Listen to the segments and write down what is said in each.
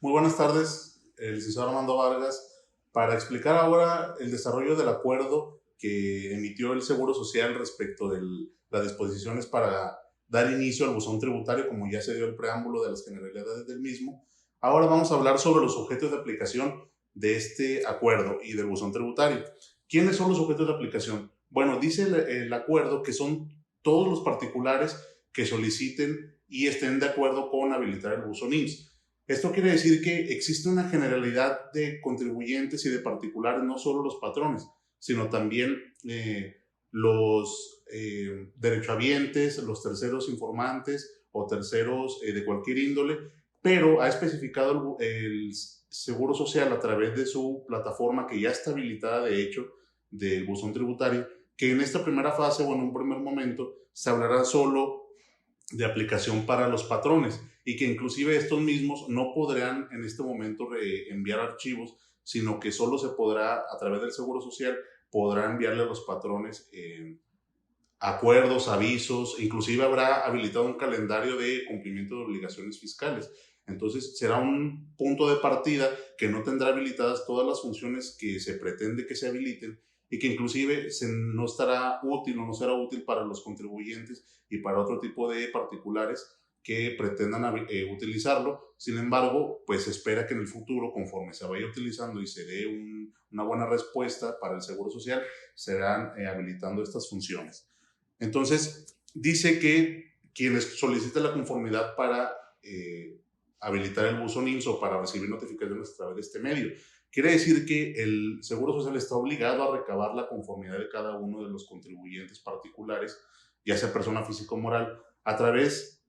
Muy buenas tardes, el licenciado Armando Vargas, para explicar ahora el desarrollo del acuerdo que emitió el Seguro Social respecto de las disposiciones para dar inicio al buzón tributario, como ya se dio el preámbulo de las generalidades del mismo. Ahora vamos a hablar sobre los objetos de aplicación de este acuerdo y del buzón tributario. ¿Quiénes son los objetos de aplicación? Bueno, dice el acuerdo que son todos los particulares que soliciten y estén de acuerdo con habilitar el buzón IMSS. Esto quiere decir que existe una generalidad de contribuyentes y de particulares, no solo los patrones, sino también los derechohabientes, los terceros informantes o terceros de cualquier índole, pero ha especificado el Seguro Social a través de su plataforma que ya está habilitada de hecho del buzón tributario, que en esta primera fase o en un primer momento se hablará solo de aplicación para los patrones y que inclusive estos mismos no podrán en este momento enviar archivos, sino que solo se podrá a través del Seguro Social, podrá enviarle a los patrones acuerdos, avisos, inclusive habrá habilitado un calendario de cumplimiento de obligaciones fiscales. Entonces será un punto de partida que no tendrá habilitadas todas las funciones que se pretende que se habiliten y que inclusive no estará útil o no será útil para los contribuyentes y para otro tipo de particulares que pretendan utilizarlo. Sin embargo, pues se espera que en el futuro, conforme se vaya utilizando y se dé una buena respuesta para el Seguro Social, serán habilitando estas funciones. Entonces, dice que quienes soliciten la conformidad para habilitar el buzón IMSS o para recibir notificaciones a través de este medio. Quiere decir que el Seguro Social está obligado a recabar la conformidad de cada uno de los contribuyentes particulares, ya sea persona física o moral, a través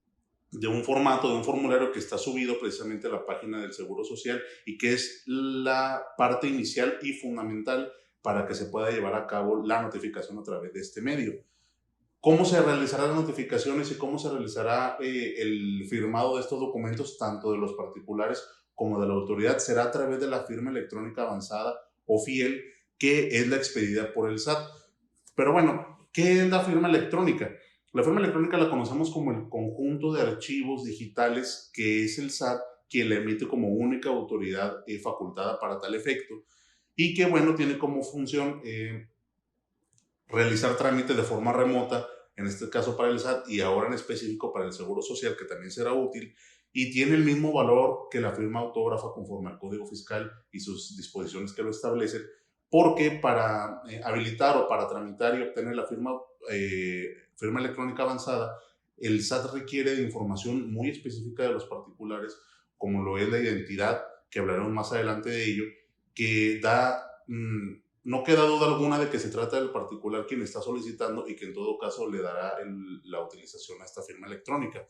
de un formato, de un formulario que está subido precisamente a la página del Seguro Social y que es la parte inicial y fundamental para que se pueda llevar a cabo la notificación a través de este medio. ¿Cómo se realizarán las notificaciones y cómo se realizará el firmado de estos documentos, tanto de los particulares como de la autoridad? Será a través de la firma electrónica avanzada o FIEL, que es la expedida por el SAT. Pero bueno, ¿qué es la firma electrónica? La firma electrónica la conocemos como el conjunto de archivos digitales que es el SAT quien la emite como única autoridad facultada para tal efecto y que, bueno, tiene como función realizar trámites de forma remota, en este caso para el SAT y ahora en específico para el Seguro Social, que también será útil, y tiene el mismo valor que la firma autógrafa conforme al Código Fiscal y sus disposiciones que lo establecen, porque para habilitar o para tramitar y obtener la firma electrónica avanzada, el SAT requiere de información muy específica de los particulares, como lo es la identidad, que hablaremos más adelante de ello, que da no queda duda alguna de que se trata del particular quien está solicitando y que en todo caso le dará la utilización a esta firma electrónica.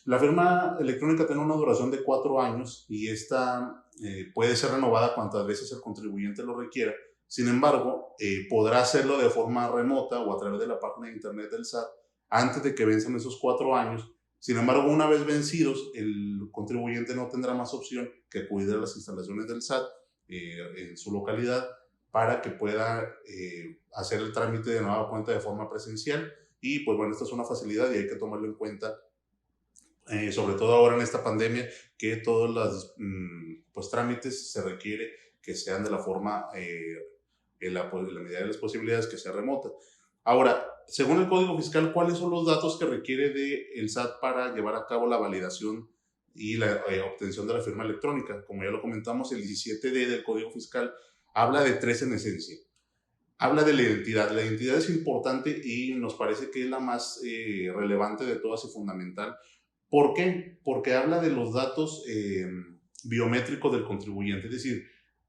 La firma electrónica tiene una duración de 4 años y esta puede ser renovada cuantas veces el contribuyente lo requiera. Sin embargo, podrá hacerlo de forma remota o a través de la página de internet del SAT antes de que venzan esos 4 años. Sin embargo, una vez vencidos, el contribuyente no tendrá más opción que acudir a las instalaciones del SAT en su localidad para que pueda hacer el trámite de nueva cuenta de forma presencial. Y pues bueno, esta es una facilidad y hay que tomarlo en cuenta, sobre todo ahora en esta pandemia, que todos los pues, trámites se requiere que sean de la forma, en la medida de las posibilidades, que sea remota. Ahora, según el Código Fiscal, ¿cuáles son los datos que requiere el SAT para llevar a cabo la validación y la obtención de la firma electrónica? Como ya lo comentamos, el 17D del Código Fiscal habla de 3 en esencia. Habla de la identidad. La identidad es importante y nos parece que es la más relevante de todas y fundamental. ¿Por qué? Porque habla de los datos biométricos del contribuyente, es decir,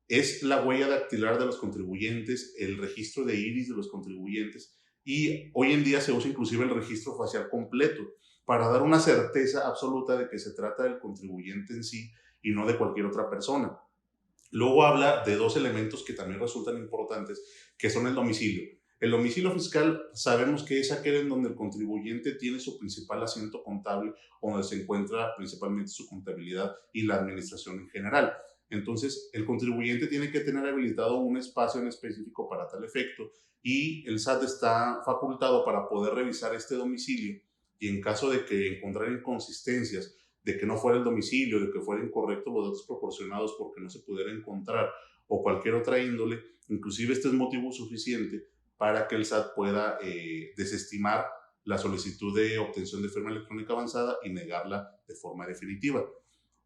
es la huella dactilar de los contribuyentes, el registro de iris de los contribuyentes y hoy en día se usa inclusive el registro facial completo para dar una certeza absoluta de que se trata del contribuyente en sí y no de cualquier otra persona. Luego habla de 2 elementos que también resultan importantes, que son el domicilio. El domicilio fiscal sabemos que es aquel en donde el contribuyente tiene su principal asiento contable, donde se encuentra principalmente su contabilidad y la administración en general. Entonces, el contribuyente tiene que tener habilitado un espacio en específico para tal efecto y el SAT está facultado para poder revisar este domicilio y en caso de que encontrar inconsistencias de que no fuera el domicilio, de que fuera incorrecto los datos proporcionados porque no se pudiera encontrar o cualquier otra índole, inclusive este es motivo suficiente para que el SAT pueda desestimar la solicitud de obtención de firma electrónica avanzada y negarla de forma definitiva.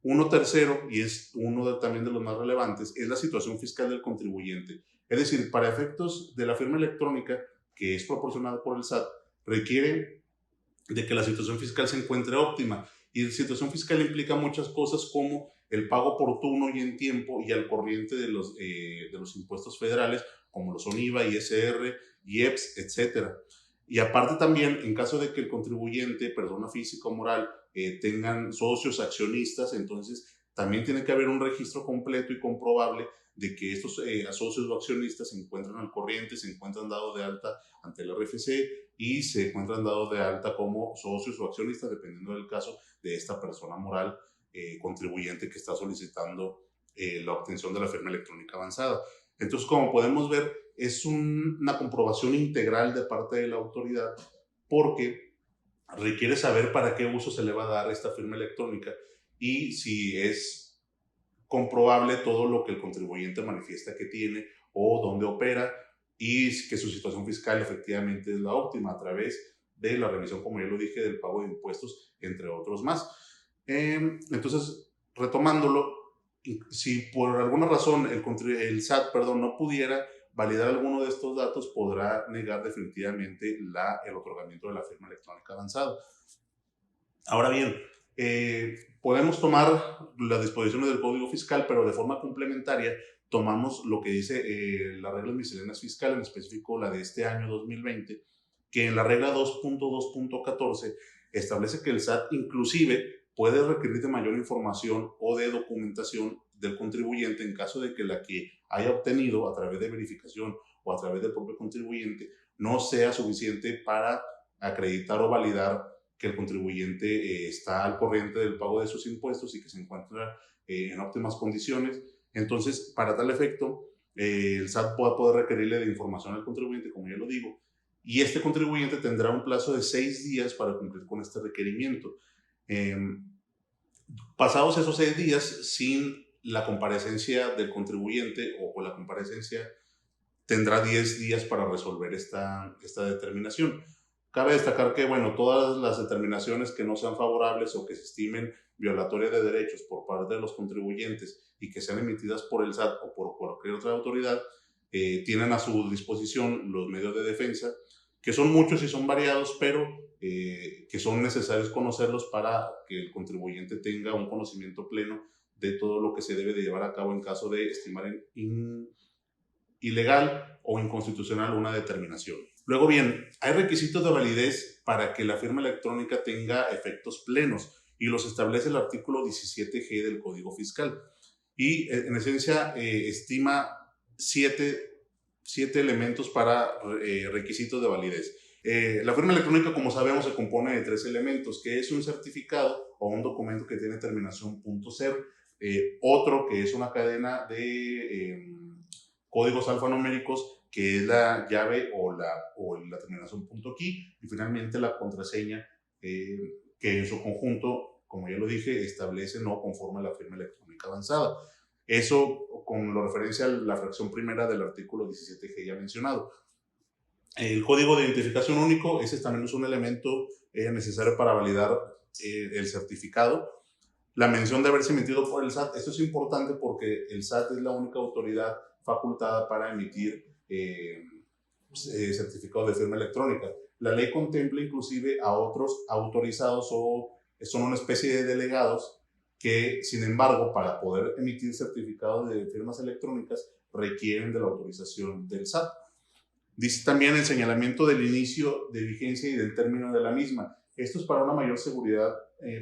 Uno tercero, y es también de los más relevantes, es la situación fiscal del contribuyente. Es decir, para efectos de la firma electrónica, que es proporcionada por el SAT, requiere de que la situación fiscal se encuentre óptima. Y la situación fiscal implica muchas cosas como el pago oportuno y en tiempo y al corriente de los impuestos federales, como lo son IVA, ISR, IEPS, etc. Y aparte también, en caso de que el contribuyente, persona física o moral, tengan socios, accionistas, entonces también tiene que haber un registro completo y comprobable de que estos socios o accionistas se encuentran al corriente, se encuentran dados de alta ante el RFC y se encuentran dados de alta como socios o accionistas, dependiendo del caso de esta persona moral contribuyente que está solicitando la obtención de la firma electrónica avanzada. Entonces, como podemos ver, es una comprobación integral de parte de la autoridad porque requiere saber para qué uso se le va a dar esta firma electrónica y si es comprobable todo lo que el contribuyente manifiesta que tiene o dónde opera y que su situación fiscal efectivamente es la óptima a través de la revisión, como ya lo dije, del pago de impuestos, entre otros más. Entonces, retomándolo, si por alguna razón el SAT no pudiera validar alguno de estos datos, podrá negar definitivamente el otorgamiento de la firma electrónica avanzada. Ahora bien, podemos tomar las disposiciones del Código Fiscal, pero de forma complementaria tomamos lo que dice la regla misceláneas fiscal, en específico la de este año 2020, que en la regla 2.2.14 establece que el SAT inclusive puede requerir de mayor información o de documentación del contribuyente en caso de que la que haya obtenido a través de verificación o a través del propio contribuyente no sea suficiente para acreditar o validar que el contribuyente está al corriente del pago de sus impuestos y que se encuentra en óptimas condiciones. Entonces, para tal efecto, el SAT va a poder requerirle de información al contribuyente, como ya lo digo, y este contribuyente tendrá un plazo de 6 días para cumplir con este requerimiento. Pasados esos 6 días, sin la comparecencia del contribuyente o con la comparecencia, tendrá 10 días para resolver esta determinación. Cabe destacar que, bueno, todas las determinaciones que no sean favorables o que se estimen violatorias de derechos por parte de los contribuyentes y que sean emitidas por el SAT o por cualquier otra autoridad, tienen a su disposición los medios de defensa, que son muchos y son variados, pero que son necesarios conocerlos para que el contribuyente tenga un conocimiento pleno de todo lo que se debe de llevar a cabo en caso de estimar ilegal o inconstitucional una determinación. Luego bien, hay requisitos de validez para que la firma electrónica tenga efectos plenos y los establece el artículo 17G del Código Fiscal. Y en esencia estima siete elementos para requisitos de validez. La firma electrónica, como sabemos, se compone de 3 elementos, que es un certificado o un documento que tiene terminación .cer, otro que es una cadena de códigos alfanuméricos, que es la llave o la terminación .key, y finalmente la contraseña, que en su conjunto, como ya lo dije, establece no conforme la firma electrónica avanzada. Eso con lo referencia a la fracción primera del artículo 17G ya mencionado. El código de identificación único, ese también es un elemento necesario para validar el certificado. La mención de haberse emitido por el SAT, esto es importante porque el SAT es la única autoridad facultada para emitir certificado de firma electrónica. La ley contempla inclusive a otros autorizados o son una especie de delegados que, sin embargo, para poder emitir certificados de firmas electrónicas requieren de la autorización del SAT. Dice también el señalamiento del inicio de vigencia y del término de la misma. Esto es para una mayor seguridad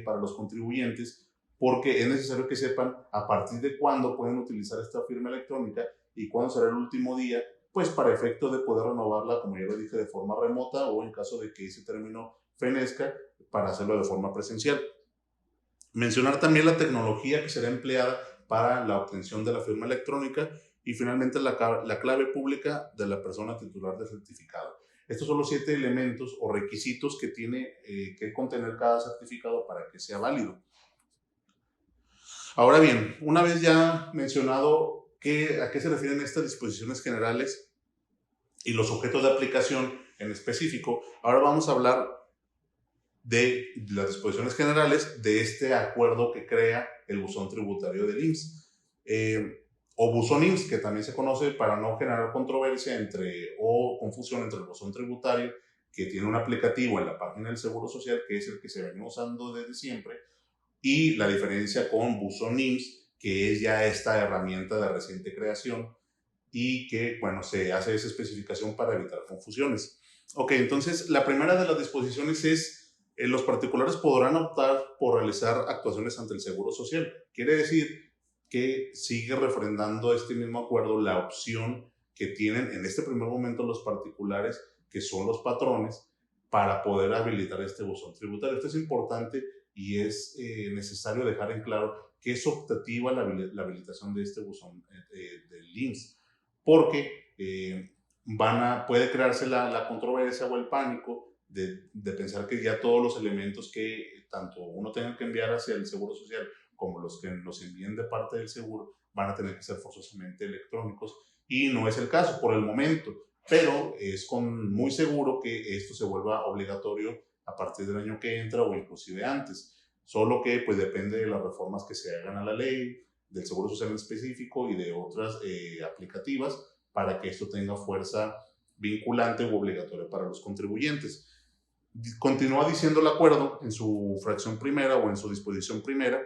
para los contribuyentes, porque es necesario que sepan a partir de cuándo pueden utilizar esta firma electrónica y cuándo será el último día, pues para efecto de poder renovarla, como ya lo dije, de forma remota o en caso de que ese término fenezca, para hacerlo de forma presencial. Mencionar también la tecnología que será empleada para la obtención de la firma electrónica y finalmente la clave pública de la persona titular del certificado. Estos son los 7 elementos o requisitos que tiene que contener cada certificado para que sea válido. Ahora bien, una vez ya mencionado a qué se refieren estas disposiciones generales y los objetos de aplicación en específico, ahora vamos a hablar de las disposiciones generales de este acuerdo que crea el buzón tributario del IMSS, o buzón IMSS, que también se conoce para no generar controversia o confusión entre el buzón tributario, que tiene un aplicativo en la página del Seguro Social, que es el que se venía usando desde siempre, y la diferencia con buzón IMSS, que es ya esta herramienta de reciente creación y que, bueno, se hace esa especificación para evitar confusiones. Ok, entonces la primera de las disposiciones es los particulares podrán optar por realizar actuaciones ante el Seguro Social. Quiere decir que sigue refrendando este mismo acuerdo la opción que tienen en este primer momento los particulares, que son los patrones, para poder habilitar este buzón tributario. Esto es importante y es necesario dejar en claro que es optativa la habilitación de este buzón del IMSS, porque puede crearse la controversia o el pánico de pensar que ya todos los elementos que tanto uno tenga que enviar hacia el Seguro Social como los que nos envíen de parte del seguro van a tener que ser forzosamente electrónicos, y no es el caso por el momento, pero es muy seguro que esto se vuelva obligatorio a partir del año que entra o inclusive antes, solo que pues depende de las reformas que se hagan a la ley del Seguro Social en específico y de otras aplicativas para que esto tenga fuerza vinculante u obligatoria para los contribuyentes. Continúa diciendo el acuerdo en su fracción primera o en su disposición primera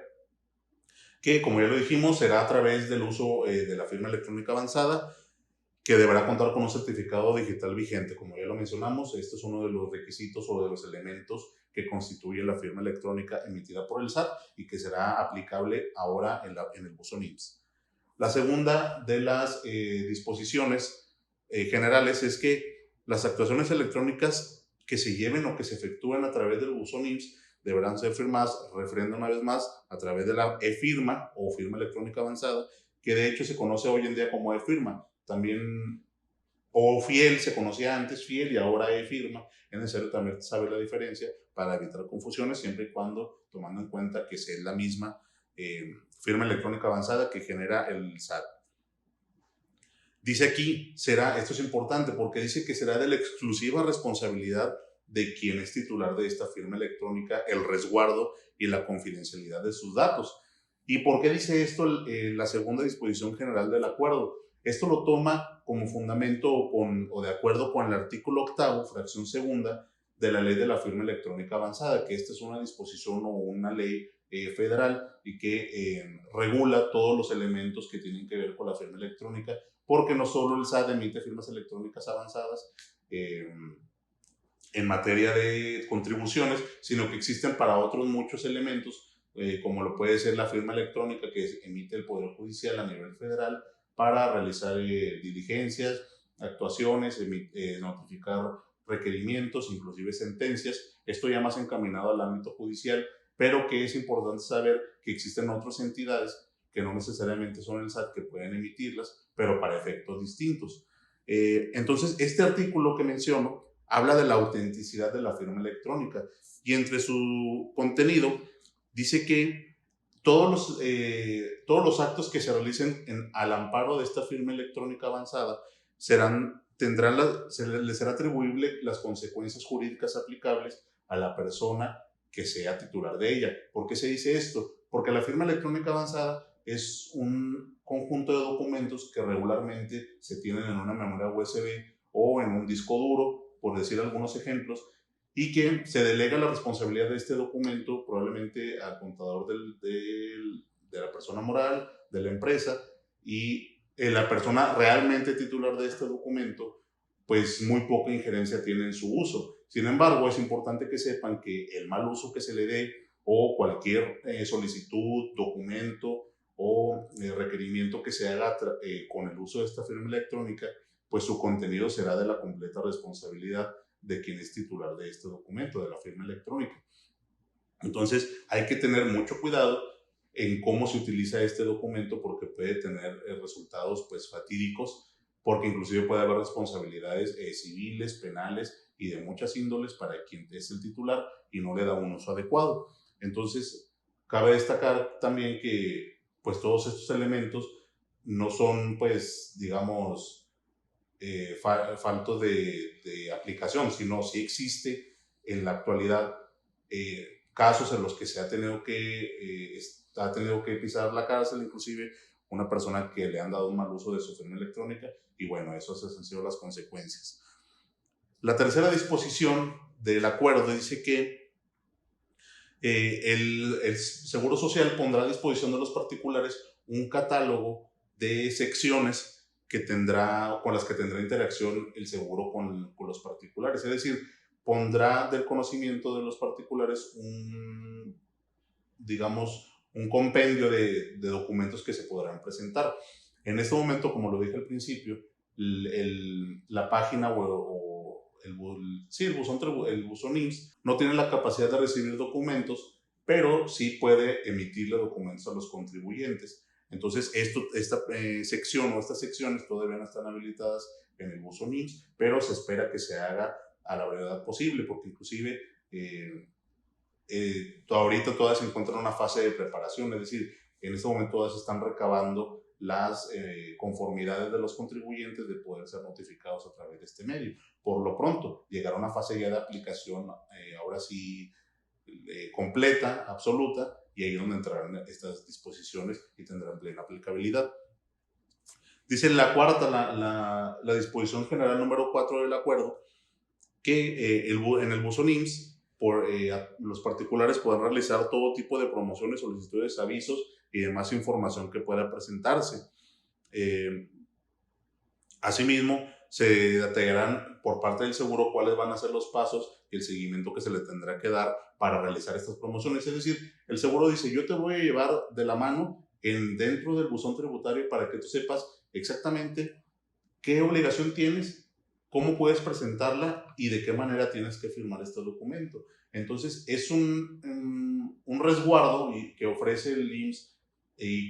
que, como ya lo dijimos, será a través del uso de la firma electrónica avanzada, que deberá contar con un certificado digital vigente. Como ya lo mencionamos, este es uno de los requisitos o de los elementos que constituye la firma electrónica emitida por el SAT y que será aplicable ahora en el buzón IMSS. La segunda de las disposiciones generales es que las actuaciones electrónicas que se lleven o que se efectúen a través del buzón IMSS deberán ser firmadas, refrenda una vez más, a través de la e-firma o firma electrónica avanzada, que de hecho se conoce hoy en día como e-firma. También, o fiel, se conocía antes fiel y ahora e-firma. Es necesario también saber la diferencia para evitar confusiones, siempre y cuando tomando en cuenta que es la misma firma electrónica avanzada que genera el SAT. Dice aquí, esto es importante porque dice que será de la exclusiva responsabilidad de quien es titular de esta firma electrónica el resguardo y la confidencialidad de sus datos. ¿Y por qué dice esto la segunda disposición general del acuerdo? Esto lo toma como fundamento o de acuerdo con el artículo 8º, fracción segunda, de la ley de la firma electrónica avanzada, que esta es una disposición o una ley federal y que regula todos los elementos que tienen que ver con la firma electrónica, porque no solo el SAT emite firmas electrónicas avanzadas en materia de contribuciones, sino que existen para otros muchos elementos, como lo puede ser la firma electrónica que emite el Poder Judicial a nivel federal para realizar diligencias, actuaciones, notificar requerimientos, inclusive sentencias. Esto ya más encaminado al ámbito judicial, pero que es importante saber que existen otras entidades que no necesariamente son el SAT que pueden emitirlas, pero para efectos distintos. Entonces, este artículo que menciono habla de la autenticidad de la firma electrónica y entre su contenido dice que todos los actos que se realicen al amparo de esta firma electrónica avanzada les será atribuible las consecuencias jurídicas aplicables a la persona que sea titular de ella. ¿Por qué se dice esto? Porque la firma electrónica avanzada es un conjunto de documentos que regularmente se tienen en una memoria USB o en un disco duro, por decir algunos ejemplos, y que se delega la responsabilidad de este documento probablemente al contador de la persona moral, de la empresa, y la persona realmente titular de este documento, pues muy poca injerencia tiene en su uso. Sin embargo, es importante que sepan que el mal uso que se le dé o cualquier solicitud, documento o requerimiento que se haga con el uso de esta firma electrónica, pues su contenido será de la completa responsabilidad de quien es titular de este documento, de la firma electrónica. Entonces, hay que tener mucho cuidado en cómo se utiliza este documento porque puede tener resultados pues fatídicos, porque inclusive puede haber responsabilidades civiles, penales y de muchas índoles para quien es el titular y no le da un uso adecuado. Entonces, cabe destacar también que pues todos estos elementos no son, pues, digamos, faltos de aplicación, sino sí existe en la actualidad casos en los que ha tenido que pisar la cárcel, inclusive una persona que le han dado un mal uso de su firma electrónica, y bueno, esas han sido las consecuencias. La tercera disposición del acuerdo dice que el Seguro Social pondrá a disposición de los particulares un catálogo de secciones con las que tendrá interacción el seguro con los particulares. Es decir, pondrá del conocimiento de los particulares digamos, un compendio de documentos que se podrán presentar. En este momento, como lo dije al principio, la página el buzón IMSS no tiene la capacidad de recibir documentos, pero sí puede emitirle documentos a los contribuyentes. Entonces, esta sección o estas secciones todavía no están habilitadas en el buzón IMSS, pero se espera que se haga a la brevedad posible, porque inclusive ahorita todas se encuentran en una fase de preparación, es decir, en este momento todas están recabando las conformidades de los contribuyentes de poder ser notificados a través de este medio. Por lo pronto, llegará una fase ya de aplicación, ahora sí, completa, absoluta, y ahí es donde entrarán estas disposiciones y tendrán plena aplicabilidad. Dice la cuarta, la disposición general número 4 del acuerdo, que en el buzón IMSS los particulares podrán realizar todo tipo de promociones, solicitudes, avisos y demás información que pueda presentarse. Asimismo, se detallarán por parte del seguro cuáles van a ser los pasos y el seguimiento que se le tendrá que dar para realizar estas promociones. Es decir, el seguro dice, yo te voy a llevar de la mano dentro del buzón tributario para que tú sepas exactamente qué obligación tienes, cómo puedes presentarla y de qué manera tienes que firmar este documento. Entonces, es un resguardo que ofrece el IMSS y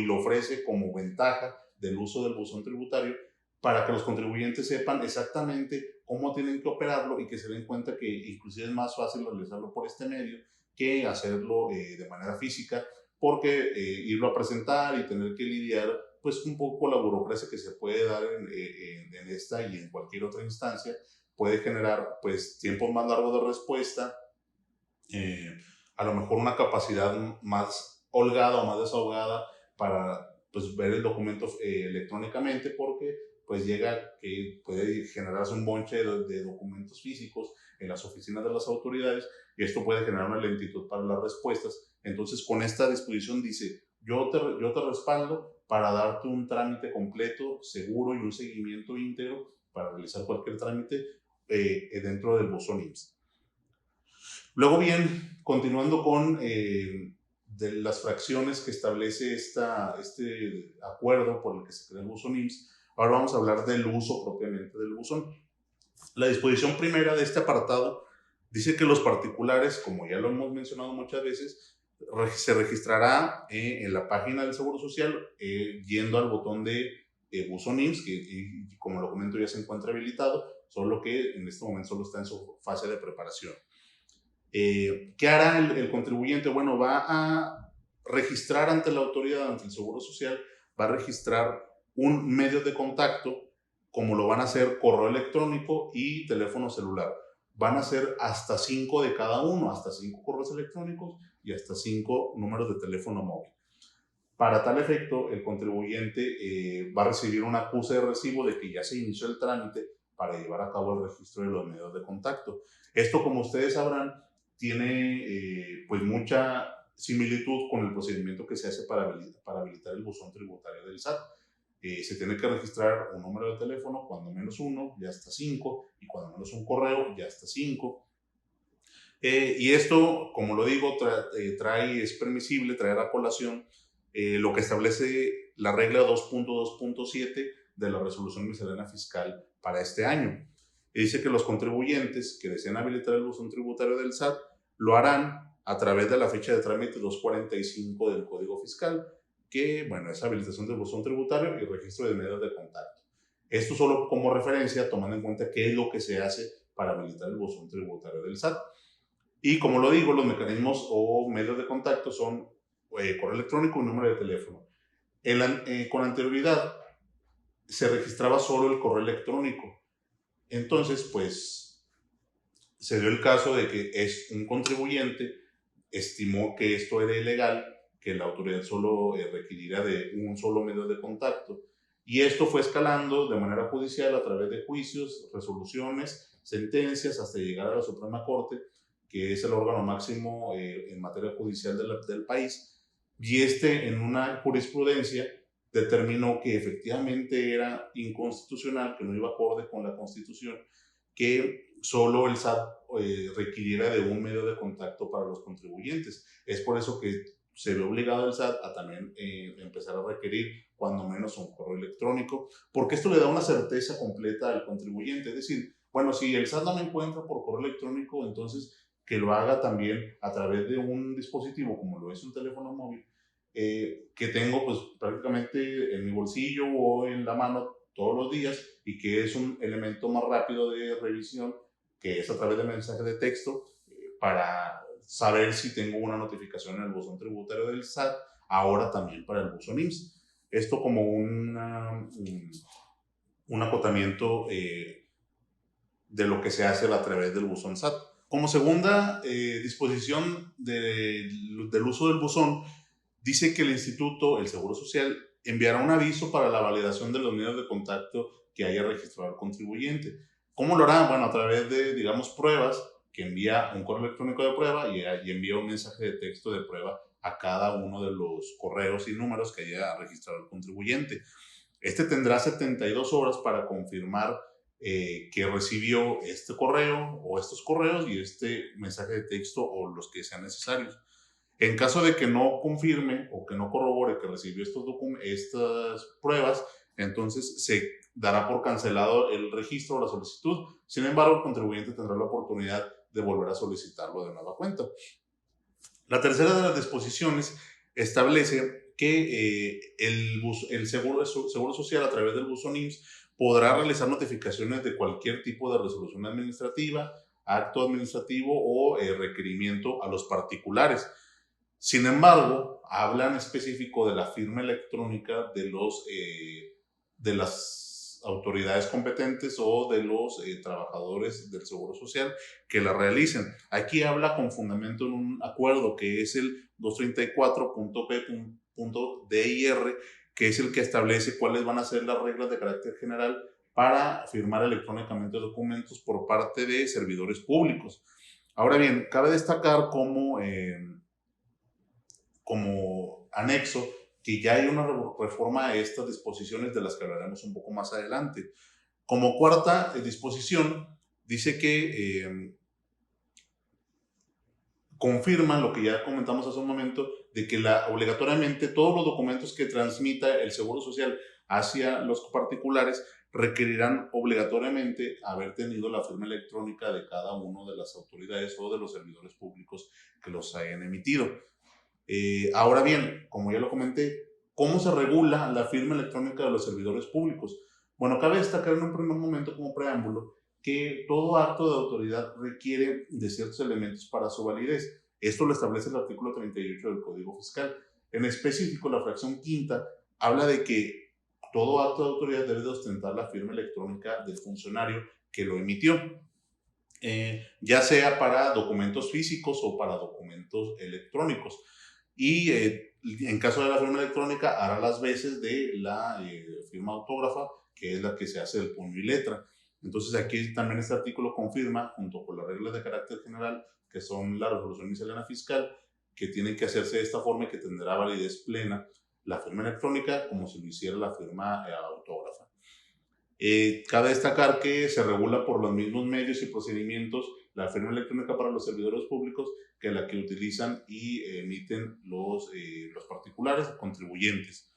lo ofrece como ventaja del uso del buzón tributario para que los contribuyentes sepan exactamente cómo tienen que operarlo y que se den cuenta que inclusive es más fácil realizarlo por este medio que hacerlo de manera física, porque irlo a presentar y tener que lidiar pues un poco la burocracia que se puede dar en esta y en cualquier otra instancia puede generar pues tiempos más largos de respuesta, a lo mejor una capacidad más holgada o más desahogada para pues ver el documento electrónicamente, porque pues llega que puede generarse un bonche de documentos físicos en las oficinas de las autoridades y esto puede generar una lentitud para las respuestas. Entonces, con esta disposición dice, yo te respaldo para darte un trámite completo, seguro y un seguimiento íntegro para realizar cualquier trámite dentro del buzón IMSS. Luego bien, continuando con de las fracciones que establece este acuerdo por el que se crea el buzón IMSS, ahora vamos a hablar del uso propiamente del buzón. La disposición primera de este apartado dice que los particulares, como ya lo hemos mencionado muchas veces, se registrará en la página del Seguro Social yendo al botón de buzón IMSS, que como lo comento ya se encuentra habilitado, solo que en este momento solo está en su fase de preparación. ¿Qué hará el contribuyente? Bueno, va a registrar ante la autoridad, ante el Seguro Social, va a registrar un medio de contacto, como lo van a hacer correo electrónico y teléfono celular. Van a ser hasta 5 de cada uno, hasta 5 correos electrónicos y hasta 5 números de teléfono móvil. Para tal efecto, el contribuyente va a recibir un acuse de recibo de que ya se inició el trámite para llevar a cabo el registro de los medios de contacto. Esto, como ustedes sabrán, tiene pues mucha similitud con el procedimiento que se hace para habilitar el buzón tributario del SAT. Se tiene que registrar un número de teléfono, cuando menos uno, ya hasta 5, y cuando menos un correo, ya hasta 5. Y esto, como lo digo, es permisible traer a colación lo que establece la regla 2.2.7 de la resolución miscelánea fiscal para este año. Y dice que los contribuyentes que deseen habilitar el buzón tributario del SAT lo harán a través de la fecha de trámite 245 del Código Fiscal, que, bueno, es habilitación del buzón tributario y registro de medios de contacto. Esto solo como referencia, tomando en cuenta qué es lo que se hace para habilitar el buzón tributario del SAT. Y como lo digo, los mecanismos o medios de contacto son correo electrónico y número de teléfono. Con anterioridad se registraba solo el correo electrónico. Entonces, pues, se dio el caso de que es un contribuyente estimó que esto era ilegal, que la autoridad solo requeriría de un solo medio de contacto. Y esto fue escalando de manera judicial a través de juicios, resoluciones, sentencias, hasta llegar a la Suprema Corte, que es el órgano máximo en materia judicial del país. Y en una jurisprudencia, determinó que efectivamente era inconstitucional, que no iba acorde con la Constitución, que solo el SAT requiriera de un medio de contacto para los contribuyentes. Es por eso que se ve obligado el SAT a también empezar a requerir cuando menos un correo electrónico, porque esto le da una certeza completa al contribuyente. Es decir, bueno, si el SAT no me encuentra por correo electrónico, entonces que lo haga también a través de un dispositivo como lo es un teléfono móvil, que tengo pues prácticamente en mi bolsillo o en la mano todos los días, y que es un elemento más rápido de revisión, que es a través de mensajes de texto, para saber si tengo una notificación en el buzón tributario del SAT, ahora también para el buzón IMSS. Esto como un acotamiento de lo que se hace a través del buzón SAT. Como segunda disposición del uso del buzón, dice que el instituto, el Seguro Social, enviará un aviso para la validación de los medios de contacto que haya registrado el contribuyente. ¿Cómo lo hará? Bueno, a través de, digamos, pruebas, que envía un correo electrónico de prueba y envía un mensaje de texto de prueba a cada uno de los correos y números que haya registrado el contribuyente. Este tendrá 72 horas para confirmar que recibió este correo o estos correos y este mensaje de texto o los que sean necesarios. En caso de que no confirme o que no corrobore que recibió estas pruebas, entonces se dará por cancelado el registro o la solicitud. Sin embargo, el contribuyente tendrá la oportunidad de volver a solicitarlo de nueva cuenta. La tercera de las disposiciones establece que el seguro Social, a través del buzón IMSS, podrá realizar notificaciones de cualquier tipo de resolución administrativa, acto administrativo o requerimiento a los particulares. Sin embargo, habla en específico de la firma electrónica de las autoridades competentes o de los trabajadores del Seguro Social que la realicen. Aquí habla con fundamento en un acuerdo que es el 234.p.dir, que es el que establece cuáles van a ser las reglas de carácter general para firmar electrónicamente documentos por parte de servidores públicos. Ahora bien, cabe destacar como anexo que ya hay una reforma a estas disposiciones, de las que hablaremos un poco más adelante. Como cuarta disposición, dice que confirman lo que ya comentamos hace un momento, de que obligatoriamente todos los documentos que transmita el Seguro Social hacia los particulares requerirán obligatoriamente haber tenido la firma electrónica de cada una de las autoridades o de los servidores públicos que los hayan emitido. Ahora bien, como ya lo comenté, ¿cómo se regula la firma electrónica de los servidores públicos? Bueno, cabe destacar en un primer momento como preámbulo que todo acto de autoridad requiere de ciertos elementos para su validez. Esto lo establece el artículo 38 del Código Fiscal. En específico, la fracción quinta habla de que todo acto de autoridad debe de ostentar la firma electrónica del funcionario que lo emitió, ya sea para documentos físicos o para documentos electrónicos. Y en caso de la firma electrónica, hará las veces de la firma autógrafa, que es la que se hace del puño y letra. Entonces aquí también este artículo confirma, junto con las reglas de carácter general, que son la resolución miscelánea fiscal, que tienen que hacerse de esta forma y que tendrá validez plena la firma electrónica como si lo hiciera la firma autógrafa. Cabe destacar que se regula por los mismos medios y procedimientos la firma electrónica para los servidores públicos que la que utilizan y emiten los particulares contribuyentes.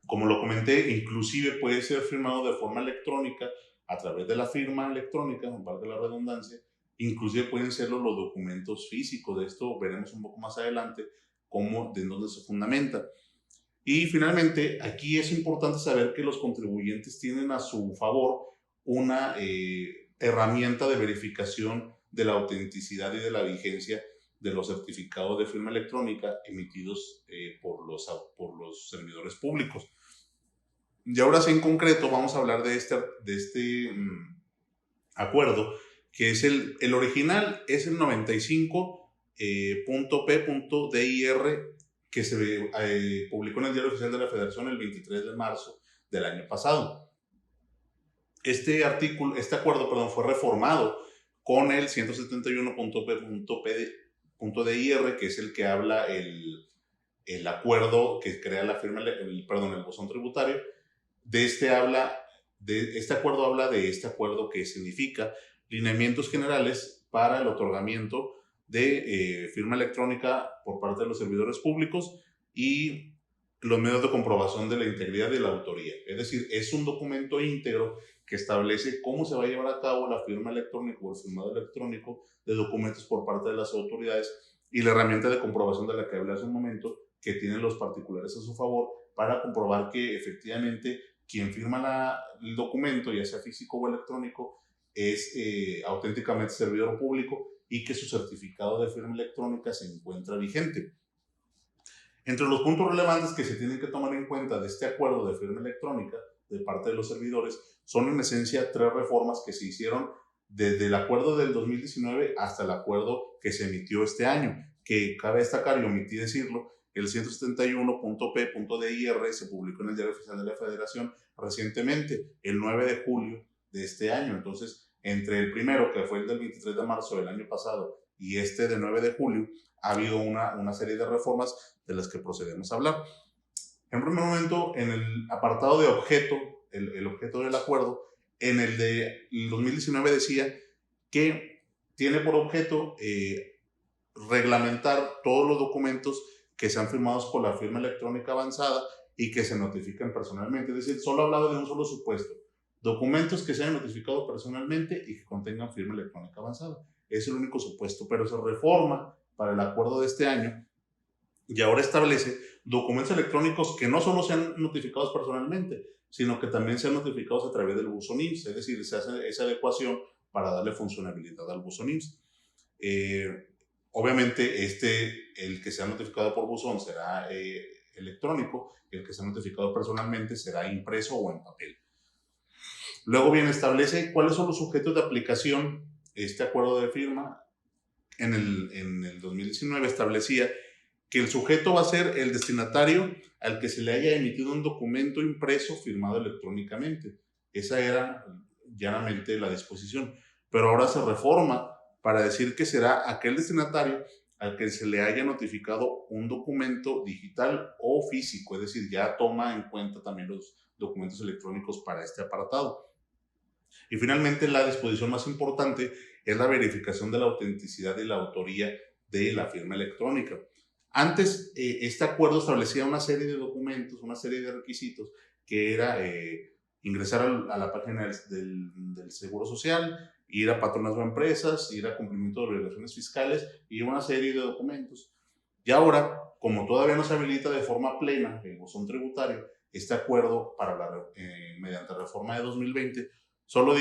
Como lo comenté, inclusive puede ser firmado de forma electrónica a través de la firma electrónica, valga la redundancia. Inclusive pueden ser los documentos físicos. De esto veremos un poco más adelante de dónde se fundamenta. Y finalmente, aquí es importante saber que los contribuyentes tienen a su favor una herramienta de verificación de la autenticidad y de la vigencia de los certificados de firma electrónica emitidos por los servidores públicos. Y ahora sí, en concreto, vamos a hablar de este acuerdo, que es el original, es el 95.p.dir, que se publicó en el Diario Oficial de la Federación el 23 de marzo del año pasado. Este acuerdo, fue reformado con el 171.p.dir, que es el que habla el acuerdo que crea la firma, el buzón tributario. Este acuerdo habla de este acuerdo, que significa lineamientos generales para el otorgamiento de firma electrónica por parte de los servidores públicos y los medios de comprobación de la integridad de la autoría. Es decir, es un documento íntegro que establece cómo se va a llevar a cabo la firma electrónica o el firmado electrónico de documentos por parte de las autoridades, y la herramienta de comprobación de la que hablé hace un momento, que tienen los particulares a su favor para comprobar que efectivamente quien firma el documento, ya sea físico o electrónico, es auténticamente servidor público y que su certificado de firma electrónica se encuentra vigente. Entre los puntos relevantes que se tienen que tomar en cuenta de este acuerdo de firma electrónica de parte de los servidores son en esencia 3 reformas que se hicieron desde el acuerdo del 2019 hasta el acuerdo que se emitió este año, que cabe destacar y omití decirlo, el 171.p.dir se publicó en el Diario Oficial de la Federación recientemente, el 9 de julio de este año. Entonces, entre el primero, que fue el del 23 de marzo del año pasado, y este de 9 de julio, ha habido una serie de reformas de las que procedemos a hablar. En primer momento, en el apartado de objeto, el objeto del acuerdo, en el de 2019 decía que tiene por objeto reglamentar todos los documentos que sean firmados por la firma electrónica avanzada y que se notifiquen personalmente. Es decir, solo hablaba de un solo supuesto: documentos que se hayan notificado personalmente y que contengan firma electrónica avanzada. Es el único supuesto, pero se reforma para el acuerdo de este año y ahora establece documentos electrónicos que no solo sean notificados personalmente, sino que también sean notificados a través del buzón IMSS. Es decir, se hace esa adecuación para darle funcionalidad al buzón IMSS. Obviamente, el que sea notificado por buzón será electrónico, el que sea notificado personalmente será impreso o en papel. Luego bien, establece cuáles son los sujetos de aplicación. Este acuerdo de firma en el 2019 establecía que el sujeto va a ser el destinatario al que se le haya emitido un documento impreso firmado electrónicamente. Esa era llanamente la disposición, pero ahora se reforma para decir que será aquel destinatario al que se le haya notificado un documento digital o físico, es decir, ya toma en cuenta también los documentos electrónicos para este apartado. Y finalmente, la disposición más importante es la verificación de la autenticidad y la autoría de la firma electrónica. Antes, este acuerdo establecía una serie de documentos, una serie de requisitos, que era ingresar a la página del Seguro Social, ir a patronazgo a empresas, ir a cumplimiento de obligaciones fiscales y una serie de documentos. Y ahora, como todavía no se habilita de forma plena el buzón tributario, este acuerdo mediante reforma de 2020 solo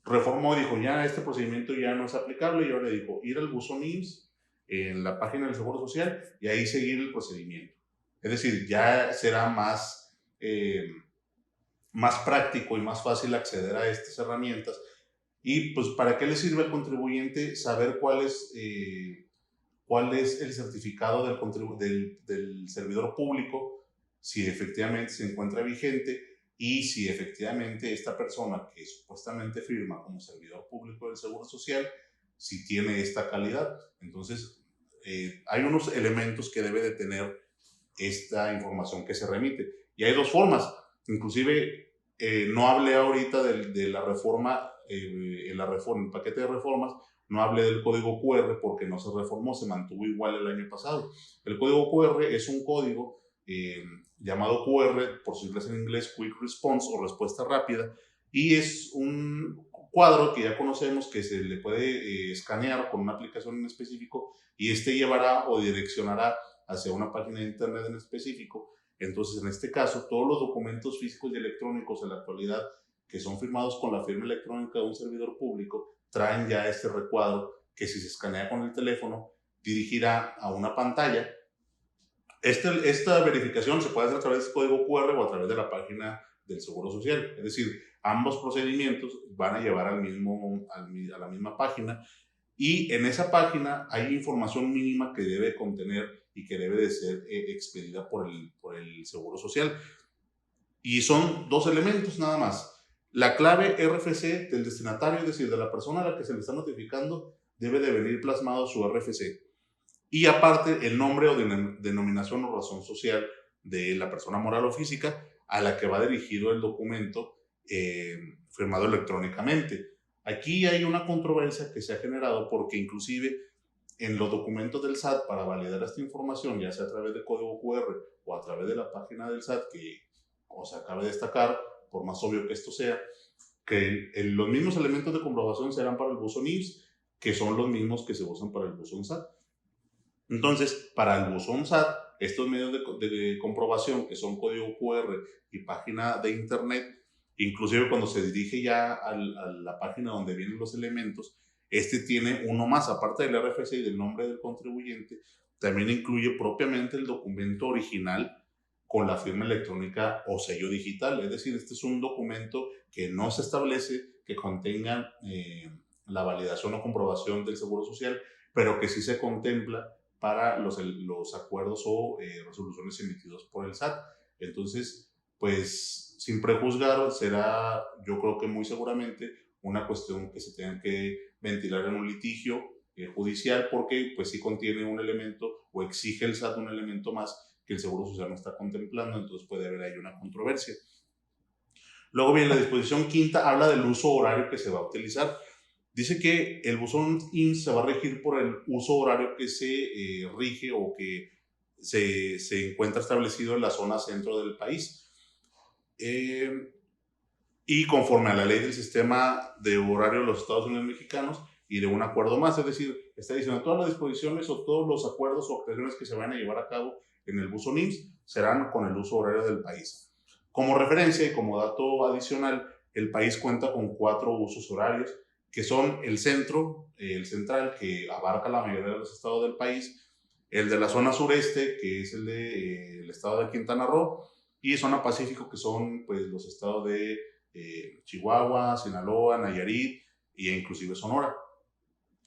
reformó, dijo ya este procedimiento ya no es aplicable, y ahora le dijo ir al buzón IMSS en la página del Seguro Social y ahí seguir el procedimiento. Es decir, ya será más práctico y más fácil acceder a estas herramientas. Y pues, ¿para qué le sirve al contribuyente saber cuál es el certificado del servidor público, si efectivamente se encuentra vigente y si efectivamente esta persona que supuestamente firma como servidor público del Seguro Social, si tiene esta calidad? Entonces, hay unos elementos que debe de tener esta información que se remite. Y hay 2 formas. Inclusive, no hablé ahorita de la reforma, el paquete de reformas, no hablé del código QR porque no se reformó, se mantuvo igual el año pasado. El código QR es un código llamado QR, por siglas en inglés, Quick Response o respuesta rápida, y es un cuadro que ya conocemos que se le puede escanear con una aplicación en específico y llevará o direccionará hacia una página de internet en específico. Entonces, en este caso, todos los documentos físicos y electrónicos en la actualidad que son firmados con la firma electrónica de un servidor público traen ya este recuadro que, si se escanea con el teléfono, dirigirá a una pantalla. Esta verificación se puede hacer a través del código QR o a través de la página del Seguro Social. Es decir, ambos procedimientos van a llevar a la misma página, y en esa página hay información mínima que debe contener y que debe de ser expedida por el Seguro Social. Y son 2 elementos nada más. La clave RFC del destinatario, es decir, de la persona a la que se le está notificando, debe de venir plasmado su RFC. Y aparte, el nombre o denominación o razón social de la persona moral o física a la que va dirigido el documento firmado electrónicamente. Aquí hay una controversia que se ha generado porque inclusive en los documentos del SAT, para validar esta información, ya sea a través de código QR o a través de la página del SAT, que o se acaba de destacar, por más obvio que esto sea, que los mismos elementos de comprobación serán para el buzón IMSS, que son los mismos que se usan para el buzón SAT. Entonces, para el buzón SAT, estos medios de comprobación, que son código QR y página de internet, inclusive cuando se dirige ya a la página donde vienen los elementos, tiene uno más, aparte del RFC y del nombre del contribuyente, también incluye propiamente el documento original con la firma electrónica o sello digital. Es decir, este es un documento que no se establece que contenga la validación o comprobación del Seguro Social, pero que sí se contempla para los acuerdos o resoluciones emitidos por el SAT. Entonces, pues, sin prejuzgar, será, yo creo que muy seguramente, una cuestión que se tenga que ventilar en un litigio judicial, porque pues sí contiene un elemento o exige el SAT un elemento más que el Seguro Social no está contemplando, entonces puede haber ahí una controversia. Luego bien, la disposición quinta habla del uso horario que se va a utilizar. Dice que el buzón IMSS se va a regir por el uso horario que se rige o que se encuentra establecido en la zona centro del país. Y conforme a la ley del sistema de horario de los Estados Unidos mexicanos y de un acuerdo más, es decir, está diciendo todas las disposiciones o todos los acuerdos o actuaciones que se van a llevar a cabo en el buzón IMSS serán con el uso horario del país. Como referencia y como dato adicional, el país cuenta con 4 usos horarios, que son el centro, el central, que abarca la mayoría de los estados del país, el de la zona sureste, que es el del estado de Quintana Roo, y zona pacífico, que son pues los estados de Chihuahua, Sinaloa, Nayarit e inclusive Sonora.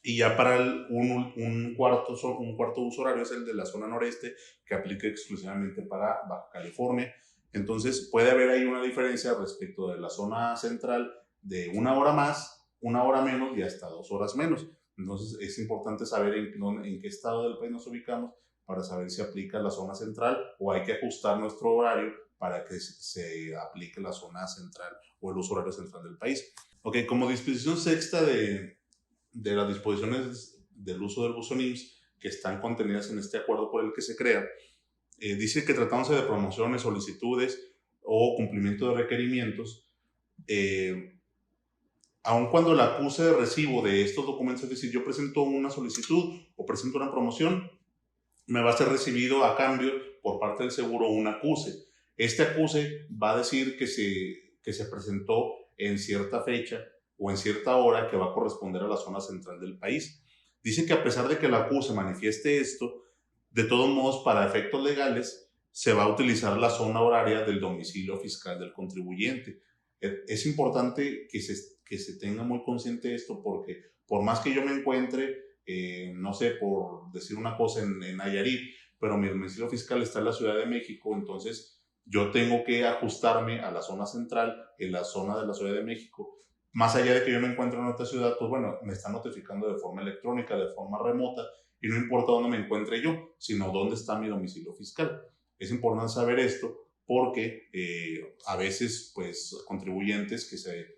Y ya para un cuarto uso horario es el de la zona noreste, que aplica exclusivamente para Baja California. Entonces puede haber ahí una diferencia respecto de la zona central de 1 hora más, 1 hora menos y hasta 2 horas menos. Entonces es importante saber en qué estado del país nos ubicamos para saber si aplica la zona central o hay que ajustar nuestro horario para que se aplique la zona central o el uso horario central del país. Ok, como disposición sexta de las disposiciones del uso del buzón IMSS que están contenidas en este acuerdo por el que se crea, dice que tratándose de promociones, solicitudes o cumplimiento de requerimientos, aun cuando el acuse de recibo de estos documentos, es decir, yo presento una solicitud o presento una promoción, me va a ser recibido a cambio por parte del seguro un acuse. Este acuse va a decir que se presentó en cierta fecha o en cierta hora que va a corresponder a la zona central del país. Dice que a pesar de que el acuse manifieste esto, de todos modos, para efectos legales, se va a utilizar la zona horaria del domicilio fiscal del contribuyente. Es importante que se tenga muy consciente esto, porque por más que yo me encuentre, no sé, por decir una cosa, en Nayarit, pero mi domicilio fiscal está en la Ciudad de México, entonces yo tengo que ajustarme a la zona central, en la zona de la Ciudad de México. Más allá de que yo me encuentre en otra ciudad, pues bueno, me están notificando de forma electrónica, de forma remota, y no importa dónde me encuentre yo, sino dónde está mi domicilio fiscal. Es importante saber esto porque a veces, pues, contribuyentes que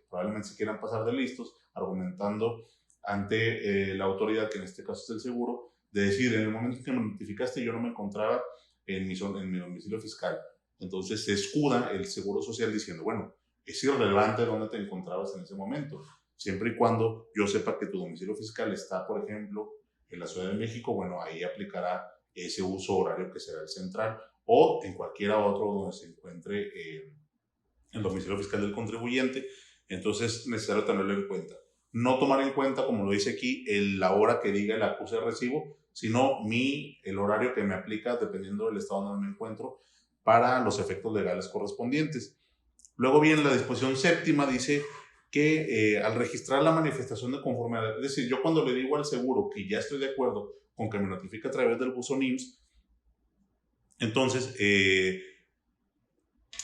probablemente se quieran pasar de listos, argumentando ante la autoridad, que en este caso es el seguro, de decir, en el momento en que me notificaste yo no me encontraba en mi domicilio fiscal. Entonces se escuda el Seguro Social diciendo, bueno, es irrelevante dónde te encontrabas en ese momento, siempre y cuando yo sepa que tu domicilio fiscal está, por ejemplo, en la Ciudad de México, bueno, ahí aplicará ese uso horario que será el central, o en cualquiera otro donde se encuentre el domicilio fiscal del contribuyente. Entonces es necesario tenerlo en cuenta. No tomar en cuenta, como lo dice aquí, la hora que diga el acuse de recibo, sino el horario que me aplica dependiendo del estado donde me encuentro para los efectos legales correspondientes. Luego viene la disposición séptima, dice que al registrar la manifestación de conformidad, es decir, yo cuando le digo al seguro que ya estoy de acuerdo con que me notifique a través del buzón IMSS, entonces,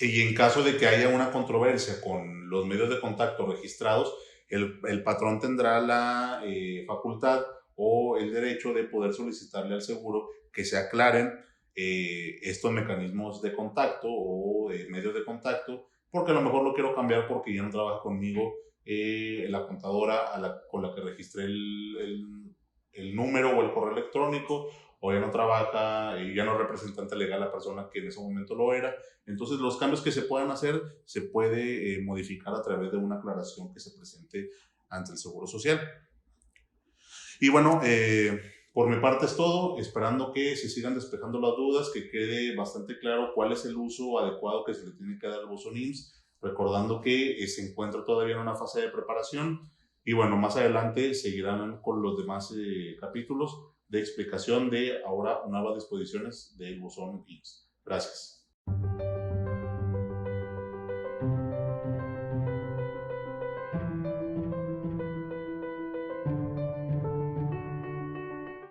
y en caso de que haya una controversia con los medios de contacto registrados, el patrón tendrá la facultad o el derecho de poder solicitarle al seguro que se aclaren estos mecanismos de contacto o medios de contacto, porque a lo mejor lo quiero cambiar porque ya no trabaja conmigo la contadora con la que registré el número o el correo electrónico, o ya no trabaja, ya no es representante legal la persona que en ese momento lo era. Entonces, los cambios que se puedan hacer se puede modificar a través de una aclaración que se presente ante el Seguro Social. Y bueno, por mi parte es todo, esperando que se sigan despejando las dudas, que quede bastante claro cuál es el uso adecuado que se le tiene que dar al buzón IMSS, recordando que se encuentra todavía en una fase de preparación y bueno, más adelante seguirán con los demás capítulos de explicación de ahora nuevas disposiciones del buzón IMSS. Gracias.